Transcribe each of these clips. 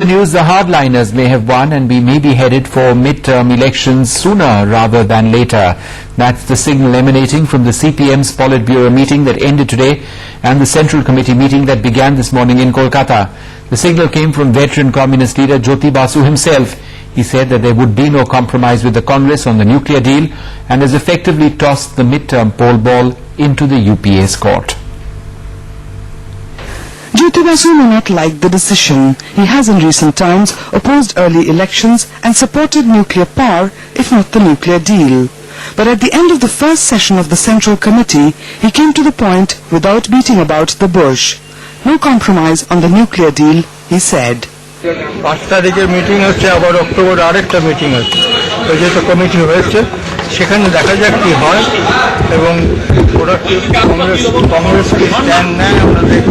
The news: the hardliners may have won and we may be headed for mid-term elections sooner rather than later. That's the signal emanating from the CPM's Politburo meeting that ended today and the Central Committee meeting that began this morning in Kolkata. The signal came from veteran Communist leader Jyoti Basu himself. He said that there would be no compromise with the Congress on the nuclear deal and has effectively tossed the mid-term poll ball into the UPA's court. Jyoti Basu may not like the decision. He has in recent times opposed early elections and supported nuclear power, if not the nuclear deal. But at the end of the first session of the Central Committee, he came to the point without beating about the bush. No compromise on the nuclear deal, he said. 5 তারিখের meeting হচ্ছে, আবার October আরেকটা meeting হচ্ছে। তো যেহেতু committee হয়েছে সেখানে দেখা যাক কি হয় এবং ওরা কি কংগ্রেস কি স্ট্যান্ড নেয় আমরা দেখব।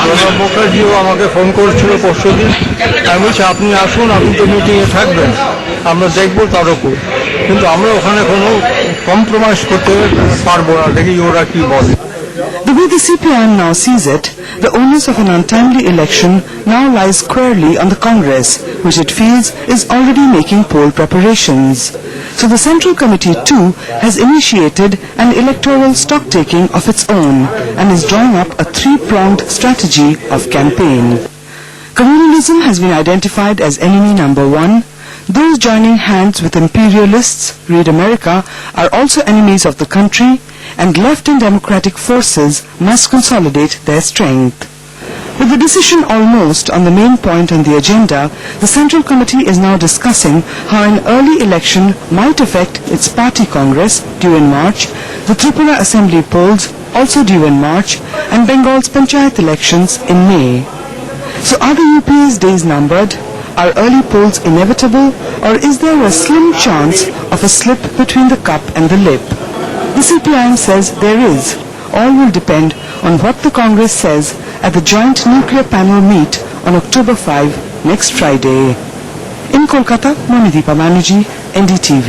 প্রণব মুখার্জিও আমাকে ফোন করেছিল পরশুদিন। আমি বলছি আপনি আসুন, আপনি তো মিটিংয়ে থাকবেন, আমরা দেখব তার উপর, কিন্তু আমরা ওখানে কোনো কম্প্রোমাইজ করতে পারবো না, দেখি ওরা কি বলে। The way the CPM now sees it, the onus of an untimely election now lies squarely on the Congress, which it feels is already making poll preparations. So the Central Committee too has initiated an electoral stock-taking of its own and is drawing up a three-pronged strategy of campaign. Communalism has been identified as enemy number one. Those joining hands with imperialists, read America, are also enemies of the country, and left and democratic forces must consolidate their strength. With the decision almost on the main point on the agenda, the Central Committee is now discussing how an early election might affect its party congress due in March, the Tripura Assembly polls also due in March, and Bengal's Panchayat elections in May. So are the UPA's days numbered? Are early polls inevitable, or is there a slim chance of a slip between the cup and the lip? The CPIM says there is. All will depend on what the Congress says at the joint nuclear panel meet on October 5, next Friday. In Kolkata, Monideepa Banerjee, NDTV.